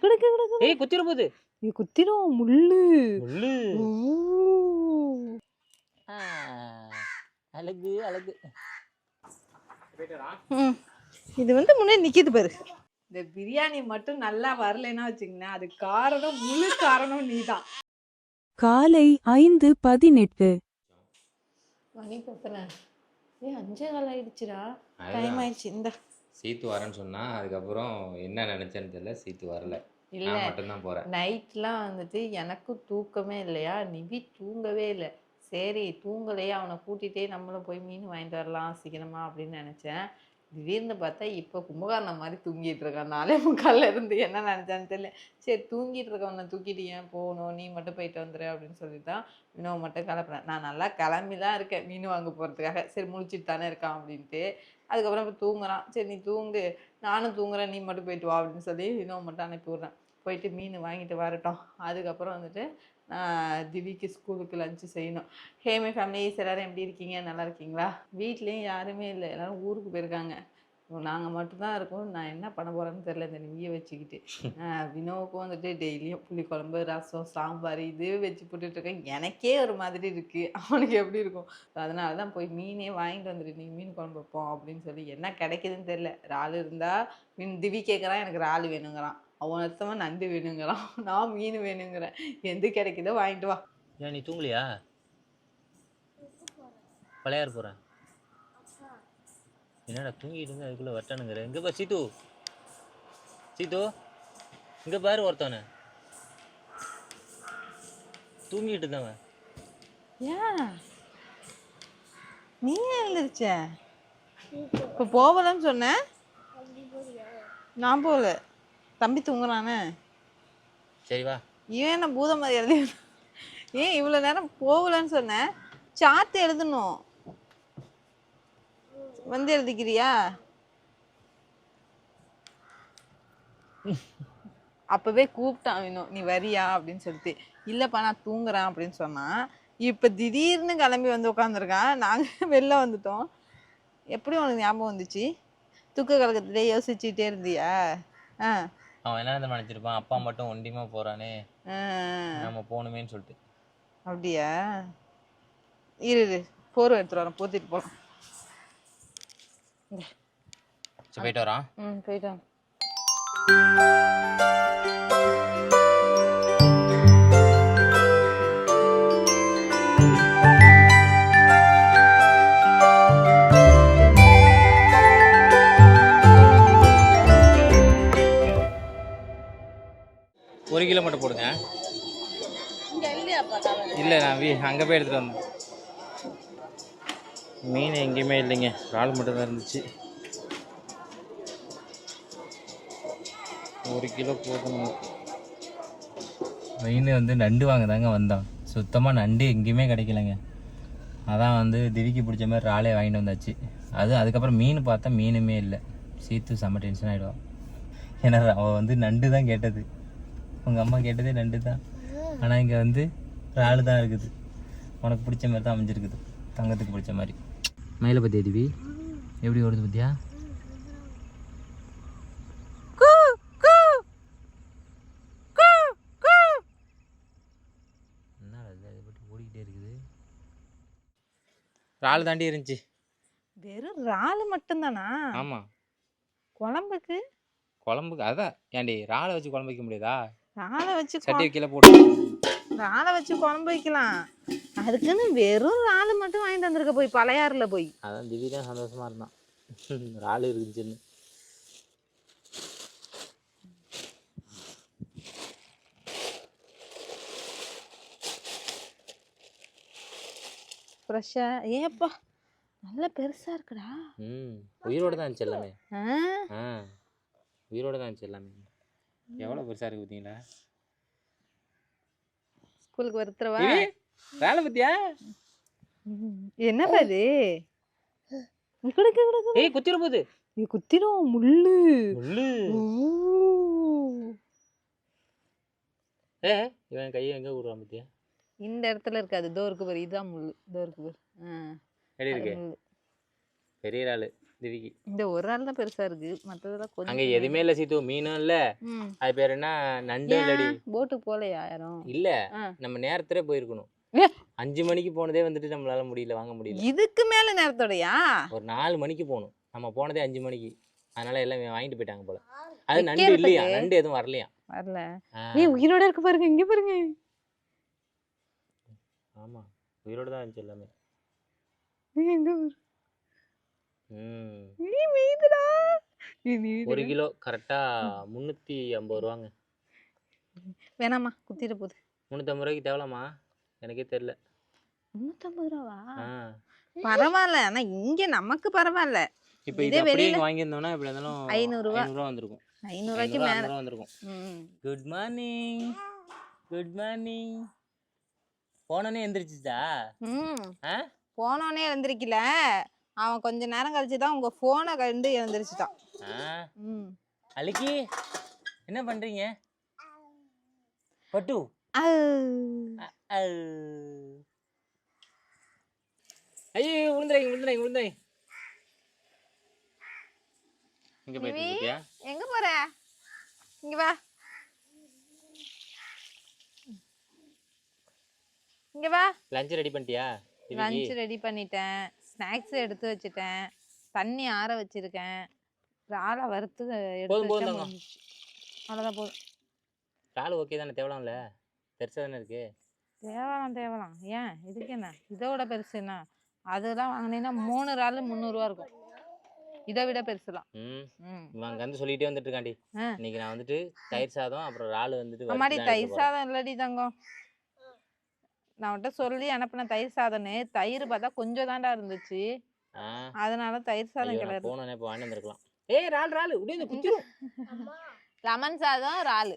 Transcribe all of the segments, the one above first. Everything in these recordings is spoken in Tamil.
கிடக்கு கிடக்கு. ஏய் குத்திர போகுது. இது குத்திரும் முள்ளு. முள்ளு. ஊ. ஆ, அழகு அழகு. இது முன்னே நிக்கிது பாரு. இந்த பிரியாணி மட்டும் நல்லா வரலைன்னா வச்சுங்களேன், அது காரணம் முழு காரணம் நீதான். காலை 5:18. மணி பத்தனை? 5:15 ஆயிடுச்சுடா. டைம் ஆயிடுச்சு. இந்த சீத்து வரேன்னு சொன்னா அதுக்கப்புறம் என்ன நினைச்சேன்னு தெரியல. சீத்து வரல. இல்ல நான் மட்டும்தான் போறேன். நைட்லாம் எனக்கும் தூக்கமே இல்லையா, நிவி தூங்கவே இல்லை. சரி தூங்கலையே, அவனை கூட்டிகிட்டே நம்மளும் போய் மீன் வாங்கிட்டு வரலாம் சீக்கிரமா அப்படின்னு நினச்சேன். திடீர்னு பார்த்தா இப்போ கும்பகாரணம் மாதிரி தூங்கிட்டு இருக்கான். 4:45 இருந்து என்ன நினச்சான்னு தெரியல. சரி தூங்கிட்டு இருக்கவனை தூக்கிட்டு ஏன் போகணும், நீ மட்டும் போயிட்டு வந்துடு அப்படின்னு சொல்லி தான் வினோவை மட்டும் கிளப்புறேன். நான் நல்லா கிளம்பி தான் இருக்கேன் மீன் வாங்க போகிறதுக்காக. சரி முழிச்சிட்டு தானே இருக்கான் அப்படின்ட்டு. அதுக்கப்புறம் இப்போ தூங்குறான். சரி நீ தூங்கு, நானும் தூங்குறேன், நீ மட்டும் போயிட்டு வா அப்படின்னு சொல்லி வினோவை மட்டும் அனுப்பி விட்றேன். போயிட்டு மீன் வாங்கிட்டு வரட்டும். அதுக்கப்புறம் திவிக்கு ஸ்கூலுக்கு லஞ்சு செய்யணும். ஹேமே ஃபேமிலிஸ் எல்லோரும் எப்படி இருக்கீங்க? நல்லா இருக்கீங்களா? வீட்லேயும் யாருமே இல்லை, எல்லோரும் ஊருக்கு போயிருக்காங்க. நாங்கள் மட்டும்தான் இருக்கோம். நான் என்ன பண்ண போகிறேன்னு தெரில இந்த நிவியை வச்சுக்கிட்டு. வினோவுக்கும் டெய்லியும் புளிக்குழம்பு, ரசம், சாம்பார் இதுவே வச்சு போட்டுட்ருக்கேன். எனக்கே ஒரு மாதிரி இருக்குது, அவனுக்கு எப்படி இருக்கும்? அதனால தான் போய் மீனே வாங்கிட்டு வந்துடு, நீ மீன் குழம்பு வைப்போம் அப்படின்னு சொல்லி. என்ன கிடைக்குதுன்னு தெரில. இறால் இருந்தால் திவி கேட்குறான், எனக்கு இறால் வேணுங்கிறான். அவன் அர்த்தமாக நண்டு வேணுங்கிறான், நான் மீன் வேணுங்கிறேன். எது கிடைக்குதோ வாங்கிட்டு வா. ஏன் நீ தூங்கலையா? பழையாறு போகிறேன். என்னடா தூங்கிட்டு இருந்து அதுக்குள்ளே வரட்டானுங்கிற? எங்கே பா சீத்து, சீத்து இங்கே பாரு, ஒருத்தவனை தூங்கிட்டு இருந்தவன். ஏன் நீ எழுந்திருச்ச? இப்போ போகலன்னு சொன்னேன். நான் போகல, தம்பி தூங்குறானே. சரி வா. ஏன் என்ன பூதம் மாதிரி எழுதி? ஏன் இவ்வளோ நேரம் போகலன்னு சொன்னேன்? சார்த்து எழுதணும். எழுதிக்கிறியா? அப்பவே கூப்பிட்டான் வேணும், நீ வரியா அப்படின்னு சொல்லிட்டு. இல்லைப்பா நான் தூங்குறேன் அப்படின்னு சொன்னான். இப்போ திடீர்னு கிளம்பி உட்காந்துருக்கான். நாங்கள் வெளில வந்துட்டோம். எப்படி உனக்கு ஞாபகம் வந்துச்சு? தூக்க கலக்கத்திலே யோசிச்சுட்டே இருந்தியா? அவன் என்ன நினைச்சிருப்பான், அப்பா மட்டும் ஒண்டிமா போறானே, நம்ம போகணுமேன்னு சொல்லிட்டு. அப்படியா? இரு போர்வை எடுத்துட்டு வரேன், போத்திட்டு போகலாம். போயிட்டு வரான். போயிட்டான். ஒரு கிலோ மட்டும் போடுங்க. இல்லை நான் அங்கே போய் எடுத்துகிட்டு வந்தேன். மீன் எங்கேயுமே இல்லைங்க, இறால் மட்டும்தான் இருந்துச்சு. 1 கிலோ போதும். மீன் நண்டு வாங்க தாங்க வந்தோம். சுத்தமாக நண்டு எங்கேயுமே கிடைக்கலங்க. அதான் திவிக்கு பிடிச்ச மாதிரி இறாலே வாங்கிட்டு வந்தாச்சு. அதுக்கப்புறம் மீன் பார்த்தா மீனுமே இல்லை. சீத்து செம்ம டென்ஷன் ஆகிடுவான். ஏன்னா அவள் நண்டு தான் கேட்டது, உங்கள் அம்மா கேட்டதே நண்டு தான். ஆனால் இங்கே இறால் தான் இருக்குது. உனக்கு பிடிச்ச மாதிரி தான் அமைஞ்சிருக்குது, தங்கத்துக்கு பிடிச்ச மாதிரி. மயிலை பற்றியா திவி? எப்படி ஓடுது பத்தியா? என்ன அதை பற்றி ஓடிக்கிட்டே இருக்குது. இறால் தாண்டி இருந்துச்சு. வெறும் இறால் மட்டும்தானா? ஆமாம். குழம்புக்கு அதான் ஏன்டி இறாலை வச்சு குழம்பு வைக்க முடியாதா? இறாலை வச்சு சட்டி கீழே போட்டு இறாலை வச்சு குழம்பு வைக்கலாம். அதுக்குன்னு வெறும் இறால் மட்டும் வாங்கிட்டு வந்திருக்க போய் பழையாறுல போய். அதான் திவி தான் சந்தோஷமா இருந்தான், இறால் இருந்துச்சுன்னு. ஃப்ரெஷ்ஷா? ஏப்பா நல்ல பெருசா இருக்குடா. உயிரோட தான் இருந்துச்சு எல்லாமே. உயிரோட தான் இருந்துச்சு எல்லாமே. எவ்வளோ பெருசா இருக்கு பார்த்தீங்களா? ஸ்கூலுக்கு வருத்துறவா வேலை பத்தியா? என்னப்பா இது? ஏய் குத்திர போகுது. இது குத்திரும் முள்ளு. முள்ளு. இவன் கையை எங்க விடுறான் பத்தியா? இந்த இடத்துல இருக்காது, இதோ இருக்கு பாரு, இதுதான் முள்ளு, இதோ இருக்கு பாரு. எப்படி இருக்கு? பெரிய இறால். திவிக்கு. இந்த ஒரு ஆள் தான் பெருசா இருக்கு, மற்றதெல்லாம் அங்கே கொஞ்சம். எதுவுமே இல்லை சீத்து, மீனும் இல்லை, ம். அது பேர் என்ன நண்டு இல்லடி. போட்டுக்கு போகலையா யாரும்? இல்லை, ஆ. நம்ம நேரத்திலே போயிருக்கணும். ஏ, 5 மணிக்கு போனதே வந்துட்டு நம்மளால முடியல, வாங்க முடியல. இதுக்கு மேல நேரத்தோடயா? ஒரு 4 மணிக்கு போகணும், நம்ம போனதே 5 மணிக்கு. அதனால எல்லாம் வாங்கிட்டு போயிட்டாங்க போல. அது நண்டு வைக்கிறதுக்கு இல்லையா, நண்டு எதுவும் வரலையா. வரல. ஆ, நீ உயிரோட இருக்கு பாருங்க, இங்க பாருங்க. ஆமா உயிரோட தான் இருந்துச்சு எல்லாமே. நீ எங்க பாரு. ம், நீ மீதுடா. நீ 1 கிலோ கரெக்டா 350 ரூபாங்க. வேணாமா, குத்திட போகுது. 350 ரூபாய்க்கு தேவலாமா எனக்கே தெரியல. 350 ரூபாவா? ஆ, பரவாயில்ல, ஆனா இங்க நமக்கு பரவாயில்ல. இப்போ இது இதே அப்படியே வெளியில வாங்கியிருந்தோம்னா இப்படி இருந்தாலும் 500 ரூபா. 500 ரூபா வந்திருக்கும். 500 ரூபாய்க்கு 500 மேல. 600 வந்திருக்கும். ம். Good morning, good morning. போனோன்னே எந்திரிச்சிச்சா? ம். ஆ, போனோனே எழுந்திருக்கல, அவன் கொஞ்ச நேரம் கழிச்சு தான் உங்க போனை கண்டு எழுந்திரிச்சிட்டான். ஆ. ம். அலிக்கி என்ன பண்றீங்க? பட்டு ஐயோ விழுந்துறாங்க. இங்க போயிட்டு இருக்கியா? எங்க போற? இங்க வா, இங்க வா. லஞ்ச் ரெடி பண்ணிட்டியா? லஞ்ச் ரெடி பண்ணிட்டேன், ஸ்நாக்ஸ் எடுத்து வச்சுட்டேன், தண்ணி ஆற வச்சிருக்கேன், இறாலை வறுத்து எடுத்து போதும் வச்சா தாங்க. முடிஞ்சிச்சு. அவ்வளோதான், போதும். கால் ஓகே தானே? தேவலாம்ல, பெருசா தானே இருக்கு. தேவலாம். ஏன் இதுக்கு என்ன, இதோட பெருசு என்ன? அதெல்லாம் வாங்கினீங்கன்னா 3 இறால் 300 ரூபா இருக்கும், இதை விட பெருசுலாம். ம், அங்க வந்து சொல்லிட்டே வந்துட்டு இருக்காண்டி. இன்னைக்கு நான் வந்துட்டு தயிர் சாதம் அப்புறம் இறால் வந்துட்டு அம்மாடி, தயிர் சாதம் இல்லடி தங்கம், நான் உன்கிட்ட சொல்லி அனுப்பின தயிர் சாதம்னு, தயிர் பார்த்தா கொஞ்சம் தாண்டா இருந்துச்சு, அதனால தயிர் சாதம் கிளறு. போனே இப்போ வாங்கி வந்திருக்கலாம். ஏய் இறால் உடைய குத்திரும். லெமன் சாதம் இறால்.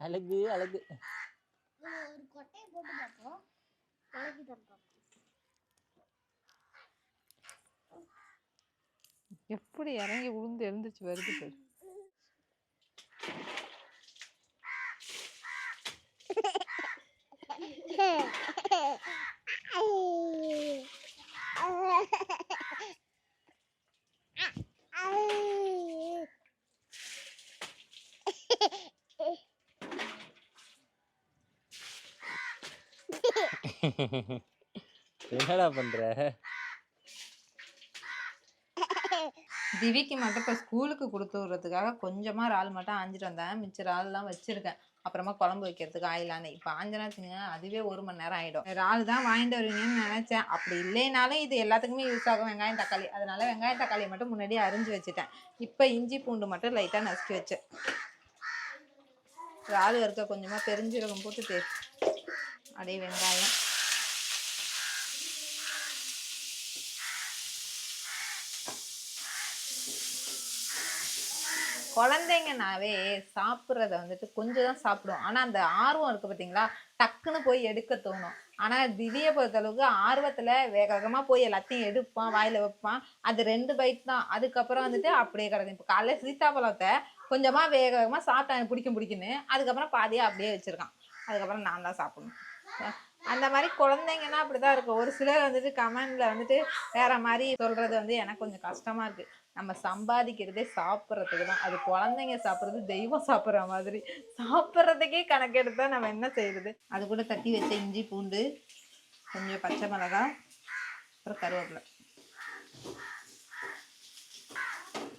அழகு அழகு. எப்படி இறங்கி விழுந்து எழுந்துச்சு வருது பாரு. என்னடா பண்ற? திவிக்கு மட்டும் இப்போ ஸ்கூலுக்கு கொடுத்து விடுறதுக்காக கொஞ்சமாக இறால் மட்டும் ஆஞ்சிட்டு வந்தேன், மிச்ச இறால்லாம் வச்சிருக்கேன், அப்புறமா குழம்பு வைக்கிறதுக்கு ஆயிலான்னு. இப்போ ஆஞ்சினாச்சுங்க அதுவே 1 மணி நேரம் ஆகிடும். இறால் தான் வாங்கிட்டு வருவீங்கன்னு நினச்சேன், அப்படி இல்லைனாலும் இது எல்லாத்துக்குமே யூஸ் ஆகும், வெங்காயம் தக்காளி. அதனால வெங்காயம் தக்காளியை மட்டும் முன்னாடியே அரிஞ்சு வச்சுட்டேன். இப்போ இஞ்சி பூண்டு மட்டும் லைட்டாக நசுக்கி வச்சேன். இறால் வறுக்க கொஞ்சமாக பெருஞ்சீரகம் போட்டுட்டு அப்படியே வெங்காயம், குழந்தைங்கனாவே சாப்பிட்றத வந்துட்டு கொஞ்சம் தான் சாப்பிடும், ஆனால் அந்த ஆர்வம் இருக்குது பார்த்தீங்களா, டக்குன்னு போய் எடுக்க தோணும். ஆனால் திவ்யை பொறுத்தளவுக்கு ஆர்வத்தில் வேக வேகமாக போய் எல்லாத்தையும் எடுப்பான், வாயில் வைப்பான், அது 2 பைட் தான், அதுக்கப்புறம் வந்துட்டு அப்படியே கிடக்கும். இப்போ காலையில் சீத்தாப்பழத்தை கொஞ்சமாக வேக வேகமாக சாப்பிட்டான், பிடிக்குன்னு, அதுக்கப்புறம் பாதியாக அப்படியே வச்சுருக்கான், அதுக்கப்புறம் நான் தான் சாப்பிடணும். அந்த மாதிரி குழந்தைங்கன்னா அப்படி தான் இருக்கும். ஒரு சிலர் வந்துட்டு கமெண்டில் வந்துட்டு வேறு மாதிரி சொல்கிறது வந்து எனக்கு கொஞ்சம் கஷ்டமாக இருக்குது. நம்ம சம்பாதிக்கிறதே சாப்பிட்றதுக்கு தான், அது குழந்தைங்க சாப்பிட்றது தெய்வம் சாப்பிட்ற மாதிரி, சாப்பிட்றதுக்கே கணக்கெடுத்தால் நம்ம என்ன செய்யறது. அது கூட தட்டி வச்ச இஞ்சி பூண்டு, கொஞ்சம் பச்சை மிளகாய், அப்புறம் கருவேப்பிலை,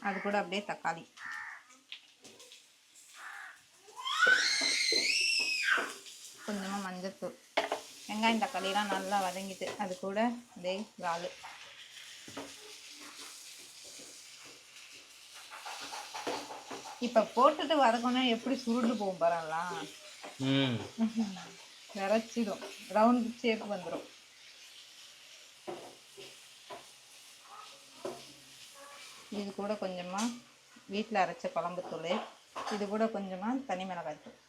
அது கூட அப்படியே தக்காளி, கொஞ்சமாக மஞ்சத்தூள், வெங்காயம் தக்காளிலாம் நல்லா வதங்கிட்டு அது கூட அப்படியே இறால், இப்போ போட்டுட்டு வதக்கணும், எப்படி சுருண்டு போகும் பாருங்களா, விரைச்சிடும், ரவுண்ட் ஷேப் வந்துடும். இது கூட கொஞ்சமாக வீட்டில் அரைச்ச குழம்புத்தூள், இது கூட கொஞ்சமாக தனி மிளகாய் தூள்.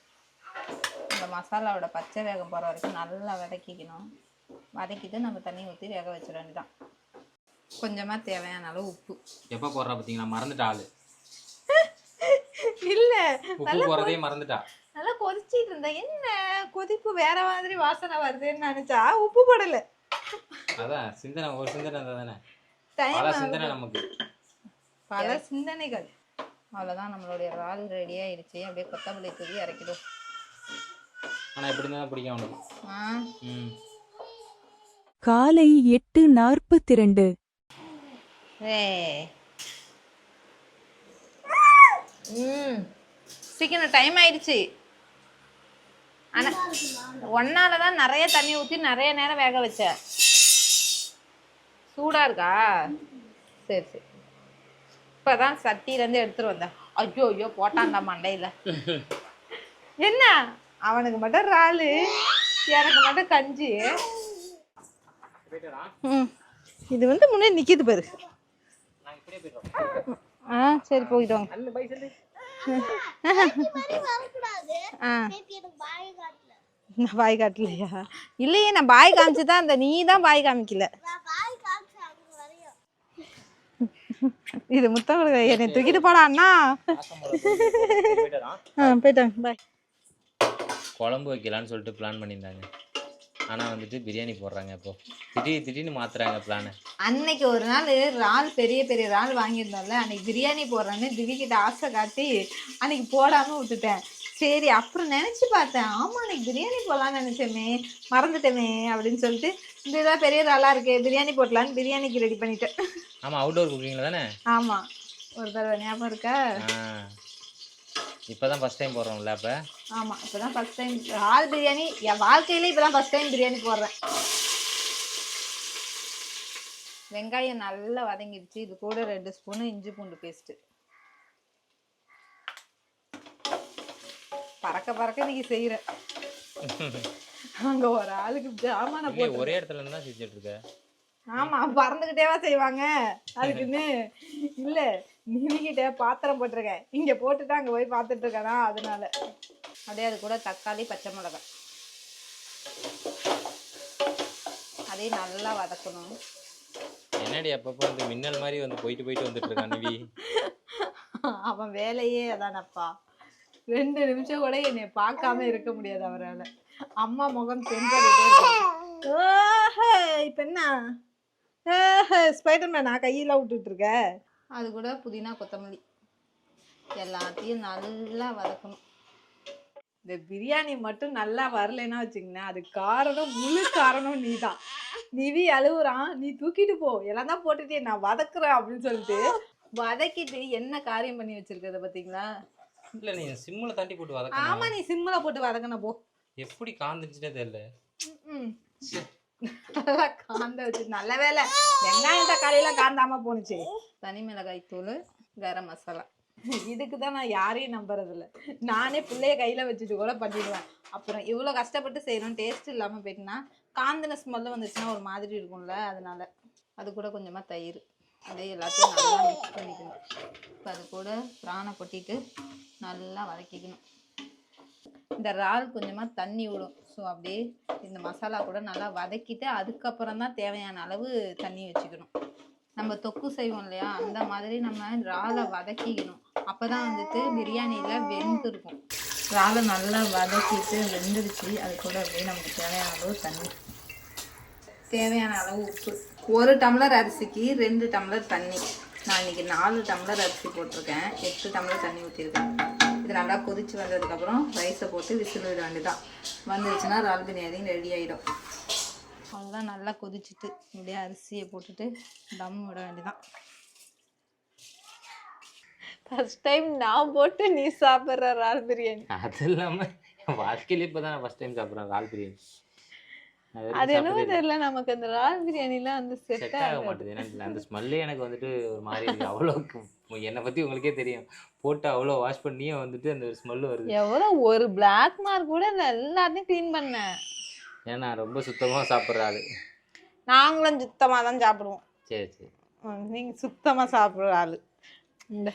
இந்த மசாலாவோட பச்சை வேகம் போகிற வரைக்கும் நல்லா வதக்கிக்கணும். வதக்கிட்டு நம்ம தண்ணி ஊற்றி வேக வச்சிட வேண்டியதான். கொஞ்சமாக தேவையான அளவு உப்பு. எப்போ போடுறா பார்த்தீங்கன்னா மறந்துட்டா ஆளு. இல்லை, உப்பு போடுறதே மறந்துட்டா. நல்லா கொதிச்சிட்டு இருந்தேன், என்ன கொதிப்பு வேற மாதிரி வாசனை வருதுன்னு நினைச்சா உப்பு போடலை. அதான் சிந்தனை, ஒரு சிந்தனை தானே. பல டைம் சிந்தனை நமக்கு. பல சிந்தனைகள். அவ்வளோதான், நம்மளுடைய இறால் ரெடி ஆயிடுச்சு. அப்படியே கொத்தமல்லி தூவி இறக்கிடும். ஆனால் எப்படி இருந்தால் பிடிக்கும் அவனுக்கு. காலை 8:42. சீக்கிரம் டைம் ஆயிடுச்சு. ஆனா ஒன்னால தான் நிறைய தண்ணி ஊற்றி நிறைய நேரம் வேக வச்சேன். சூடா இருக்கா? சரி சரி. இப்பதான் சட்டியிலேருந்து எடுத்துட்டு வந்தேன். ஐயோ ஐயோ போட்டான்டா மண்டையில. என்ன அவனுக்கு மட்டும் இறாலு, எனக்கு மட்டும் கஞ்சி. இது வந்து முன்னே நிக்கிது பாரு. சரி போயிட்டு வாங்க. பாய் காட்டலையா? இல்லையே, நான் பாய் காமிச்சுதான் அந்த நீ தான் பாய் காமிக்கல. இது முத்தம் என்னை தூக்கிட்டு போடா அண்ணா. போயிட்டாங்க பாய். குழம்பு வைக்கலான்னு சொல்லிட்டு பிளான் பண்ணியிருந்தாங்க. ஆனால் வந்துட்டு பிரியாணி போடுறாங்க. இப்போ திடீர்னு மாத்துறாங்க பிளானை. அன்னைக்கு ஒரு நாள் இறால் பெரிய பெரிய இறால் வாங்கியிருந்தோம்ல, அன்னைக்கு பிரியாணி போடுறான்னு திவிக்கிட்ட ஆசை காட்டி அன்னைக்கு போடாமல் விட்டுட்டேன். சரி அப்புறம் நினச்சி பார்த்தேன், ஆமாம் அன்னைக்கு பிரியாணி போடலான்னு நினச்சேமே, மறந்துட்டேமே அப்படின்னு சொல்லிட்டு இந்த இதாக பெரிய இறாலாக இருக்கு பிரியாணி போடலான்னு பிரியாணிக்கு ரெடி பண்ணிட்டேன். ஆமாம், அவுட்டோர் குக்கிங்கில் தானே? ஆமாம், ஒரு தடவை ஞாபகம் இருக்கா? இப்போ தான் ஃபஸ்ட் டைம் போடுறோம்ல? அப்போ ஆமாம், இப்போ தான் ஃபஸ்ட் டைம் இறால் பிரியாணி என் வாழ்க்கையிலே இப்போ தான் ஃபஸ்ட் டைம் பிரியாணி போடுறேன். வெங்காயம் நல்லா வதங்கிடுச்சு. இது கூட 2 ஸ்பூனு இஞ்சி பூண்டு பேஸ்ட்டு. பறக்க நீங்க செய்யற அங்க ஒரு ஆளுக்கு ஜாமான போட்டு ஒரே இடத்துல இருந்தா செஞ்சுட்டு இருக்க. ஆமா, பறந்துகிட்டேவா செய்வாங்க அதுக்குன்னு இல்ல. நிவிக்கிட்ட பாத்திரம் போட்டிருக்கேன், இங்க போட்டுட்டு அங்க போய் பார்த்துட்டு இருக்கேனா, அதனால. அப்படியே அது கூட தக்காளி பச்சை மிளகாய் அதையும் நல்லா வதக்கணும். என்னடி அப்பப்போ வந்து மின்னல் மாதிரி வந்து போயிட்டு வந்துட்டு இருக்கான் நிவி. அவன் வேலையே அதானப்பா. 2 நிமிஷம் கூட என்னை பார்க்காம இருக்க முடியாது அவரால். அம்மா முகம் தென்பட்டு இப்ப என்ன ஸ்பைடர்மேன் நான் கையில விட்டுட்டு இருக்க. அது கூட புதினா கொத்தமல்லி எல்லாத்தையும் நல்லா வதக்கணும். இந்த பிரியாணி மட்டும் நல்லா வரலைன்னா வச்சுங்களேன், அது காரணம் முழு காரணம் நீ தான். நிவி அழுவுறான், நீ தூக்கிட்டு போ, எல்லாம் தான் போட்டுட்டே நான் வதக்குறேன் அப்படின்னு சொல்லிட்டு வதக்கிட்டு என்ன காரியம் பண்ணி வச்சிருக்கத பாத்தீங்களா? இல்ல நீ சிம்ல தாண்டி போட்டு வதக்க. ஆமா, நீ சிம்ல போட்டு வதக்கணும். போ, எப்படி காந்துச்சுட்டே தெரியல. நல்லா காந்த வச்சு. நல்ல வேலை வெங்காயம் தக்காளியில காந்தாம போனுச்சு. தனி மிளகாய் தூள், கரம் மசாலா. இதுக்கு தான் நான் யாரையும் நம்புறது இல்லை. நானே பிள்ளைய கையில வச்சுட்டு கூட பண்ணிடுவேன். அப்புறம் இவ்வளோ கஷ்டப்பட்டு செய்யணும், டேஸ்ட் இல்லாமல் போயிட்டுனா காந்தின ஸ்மெல்லு வந்துச்சுன்னா ஒரு மாதிரி இருக்கும்ல, அதனால. அது கூட கொஞ்சமா தயிர், அப்படியே எல்லாத்தையும் நல்லா மிக்ஸ் பண்ணிக்கணும். இப்போ அது கூட பிரானை கொட்டிட்டு நல்லா வதக்கிக்கணும். இந்த இறால் கொஞ்சமாக தண்ணி விடும். ஸோ அப்படியே இந்த மசாலா கூட நல்லா வதக்கிட்டு அதுக்கப்புறம் தான் தேவையான அளவு தண்ணி வச்சுக்கணும். நம்ம தொக்கு செய்வோம் இல்லையா, அந்த மாதிரி நம்ம இறாலை வதக்கிக்கணும். அப்போ தான் வந்துட்டு பிரியாணியில் வெந்திருக்கும். இறாலை நல்லா வதக்கிட்டு வெந்துருச்சு. அது கூட அப்படியே நமக்கு தேவையான அளவு தண்ணி, தேவையான அளவு உப்பு. 1 டம்ளர் அரிசிக்கு 2 டம்ளர் தண்ணி. நான் இன்னைக்கு 4 டம்ளர் அரிசி போட்டிருக்கேன், 8 டம்ளர் தண்ணி ஊற்றிருக்கேன். இது நல்லா கொதிச்சு வந்ததுக்கப்புறம் ரைஸை போட்டு விசில் விட வேண்டியதான். வந்துருச்சுன்னா இறால் பிரியாணி ரெடி ஆகிடும். அவ்வளோதான். நல்லா கொதிச்சுட்டு இப்படியே அரிசியை போட்டுட்டு தம் விட வேண்டியதான். ஃபர்ஸ்ட் டைம் நான் போட்டு நீ சாப்பிட்ற இறால் பிரியாணி. அது இல்லாமல் வாழ்க்கையில இப்போ தான் ஃபர்ஸ்ட் டைம் சாப்பிட்றேன் இறால் பிரியாணி. அது என்னவோ தெரியல, நமக்கு அந்த இறால் பிரியாணில அந்த செட் ஆக மாட்டேது. எனக்கு அந்த ஸ்மெல்லே எனக்கு வந்துட்டு ஒரு மாதிரி இருக்கு. அவ்வளோ என்னை பற்றி உங்களுக்கே தெரியும், போட்டு அவ்வளோ வாஷ் பண்ணியே வந்துட்டு அந்த ஸ்மெல்லு வருது. எவ்வளோ ஒரு பிளாக் மார்க் கூட எல்லாத்தையும் க்ளீன் பண்ணேன். ஏன்னா ரொம்ப சுத்தமாக சாப்பிட்ற ஆளு. நாங்களும் சுத்தமாக தான் சாப்பிடுவோம். சரி சரி, நீங்கள் சுத்தமாக சாப்பிட்ற ஆளு. இந்த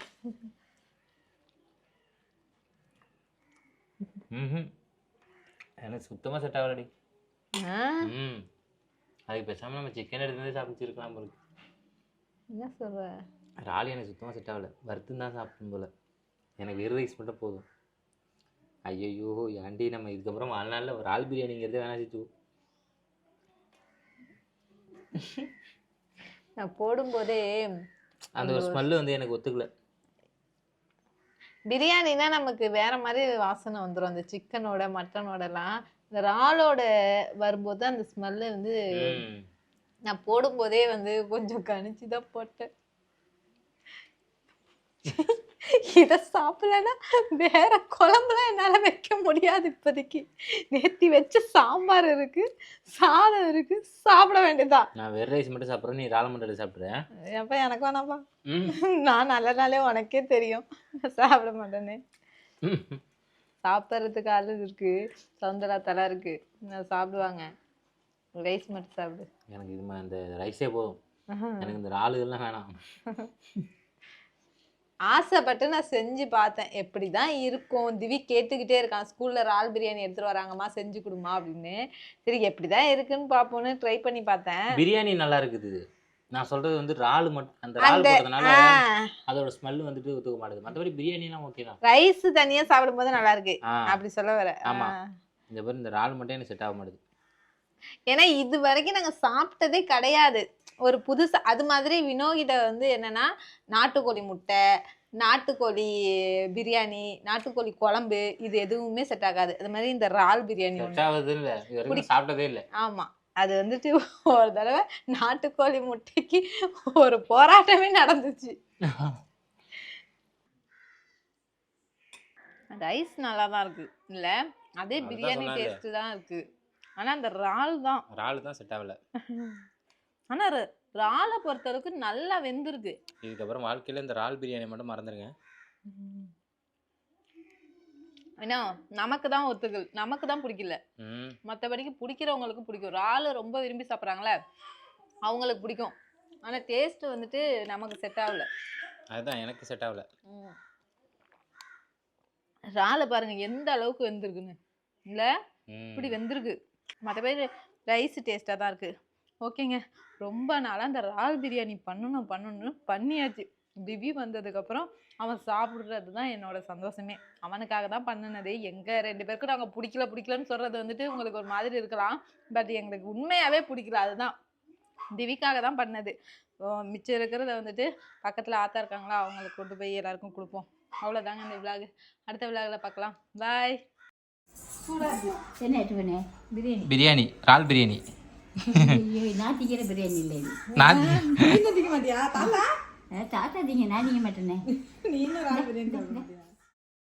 எனக்கு சுத்தமாக செட் ஆகலடி. அதுக்கு பேசாமல் நம்ம சிக்கன் எடுத்து சாப்பிட்டுருக்கலாம் போல. என்ன சொல்ற? இறால் எனக்கு சுத்தமாக செட் ஆகலை. வறுத்து தான் சாப்பிடும் போல. எனக்கு வெறும் ரைஸ் மட்டும் போதும். ஐயோ ஆண்டி, நம்ம இதுக்கப்புறம் வாழ்நாளில் ஒரு இறால் பிரியாணிங்கிறது வேணா சித்து. நான் போடும்போதே அந்த ஒரு ஸ்மெல்லு வந்து எனக்கு ஒத்துக்கல. பிரியாணினா நமக்கு வேற மாதிரி வாசனை வந்துடும். அந்த சிக்கனோட மட்டனோடலாம் இந்த இறாலோட வரும்போது அந்த ஸ்மெல்லு வந்து நான் போடும்போதே வந்து கொஞ்சம் கணிச்சு தான் போட்டேன். இதை சாப்பிடலன்னா வேற குழம்புலாம் என்னால வைக்க முடியாது இப்போதைக்கு. நேத்தி வச்ச சாம்பார் இருக்கு, சாதம் இருக்கு, சாப்பிட வேண்டியதான். நான் வெறும் ரைஸ் மட்டும் சாப்பிட்றேன், நீ இறால் மட்டும் சாப்பிட்றேன். எப்ப எனக்கு வேணாப்பா, நான் நல்ல நாளே உனக்கே தெரியும் நான் சாப்பிட மாட்டேன்னு. சாப்பிட்றதுக்கு ஆளு இருக்கு, சவுந்தரா தலை இருக்கு, நான் சாப்பிடுவாங்க. ரைஸ் மட்டும் சாப்பிடு. எனக்கு இது இந்த ரைஸே போதும், எனக்கு இந்த இறாலுகள்லாம் வேணாம். ஆசைப்பட்டு நான் செஞ்சு பார்த்தேன் எப்படிதான் இருக்கும். திவி கேட்டுக்கிட்டே இருக்கான், ஸ்கூல்ல இறால் பிரியாணி எடுத்துட்டு வராங்கம்மா செஞ்சு கொடுமா அப்படின்னு. சரி எப்படிதான் இருக்குன்னு பார்ப்போன்னு ட்ரை பண்ணி பார்த்தேன். பிரியாணி நல்லா இருக்குது. நான் சொல்றது வந்து இறால் மட்டும், அந்த இறால் போட்டதுனால அதோட ஸ்மெல் வந்துட்டு ஒத்துக்க மாட்டேது. மற்றபடி பிரியாணிலாம் ஓகே தான். ரைஸ் தனியா சாப்பிடும்போது நல்லா இருக்கு அப்படி சொல்ல வர. ஆமா, இந்த மாதிரி இந்த இறால் மட்டும் எனக்கு செட் ஆக மாட்டேது. ஏன்னா இது வரைக்கும் நாங்க சாப்பிட்டதே கிடையாது. ஒரு புதுசா அது மாதிரி வினோகிட்ட வந்து என்னன்னா நாட்டுக்கோழி முட்டை, நாட்டுக்கோழி பிரியாணி, நாட்டுக்கோழி குழம்பு இது எதுவுமே செட் ஆகாது. அது மாதிரி இந்த இறால் பிரியாணி சாப்பிட்டதே இல்லை. ஆமா, அது வந்துட்டு ஒரு தடவை நாட்டுக்கோழி முட்டைக்கு ஒரு போராட்டமே நடந்துச்சு. ரைஸ் நல்லா தான் இருக்கு இல்ல, அதே பிரியாணி டேஸ்ட் தான் இருக்கு. ஆனா அந்த இறால் தான் செட் ஆகல. ஆனா இறாலை பொறுத்தளவுக்கு நல்லா வெந்திருக்கு. இதுக்கப்புறம் வாழ்க்கையில இந்த இறால் பிரியாணி மட்டும் மறந்துடுங்க. ஏன்னா நமக்கு தான் ஒத்துக்கல், நமக்கு தான் பிடிக்கல. மற்றபடிக்கு பிடிக்கிறவங்களுக்கு பிடிக்கும். இறால் ரொம்ப விரும்பி சாப்பிட்றாங்களே அவங்களுக்கு பிடிக்கும். ஆனா டேஸ்ட் வந்துட்டு நமக்கு செட் ஆகல. அதுதான் எனக்கு செட் ஆகல. இறாலை பாருங்க எந்த அளவுக்கு வெந்திருக்குன்னு இல்ல, இப்படி வெந்திருக்கு. மற்றபடி ரைஸ் டேஸ்டா தான் இருக்கு. ஓகேங்க, ரொம்ப நாளாக அந்த இறால் பிரியாணி பண்ணணும்னு பண்ணியாச்சு. திவி வந்ததுக்கப்புறம் அவன் சாப்பிட்றது தான் என்னோட சந்தோஷமே. அவனுக்காக தான் பண்ணினது. எங்கள் 2 பேருக்கும் நாங்கள் பிடிக்கலன்னு சொல்கிறது வந்துட்டு உங்களுக்கு ஒரு மாதிரி இருக்கலாம், பட் எங்களுக்கு உண்மையாகவே பிடிக்கல. அதுதான் திவிக்காக தான் பண்ணது. மிச்சம் இருக்கிறத வந்துட்டு பக்கத்தில் ஆத்தா இருக்காங்களா அவங்களுக்கு கொண்டு போய் எல்லாருக்கும் கொடுப்போம். அவ்வளோதாங்க இந்த விளாக். அடுத்த விளாகில் பார்க்கலாம். பாய். பிரியாணி, இறால் பிரியாணி. நான் திங்கிற பிரியாணி இல்லை. மாட்டியா தாத்தா தாத்தா திங்க, நான் திங்க மாட்டேனே. நீ இன்னும்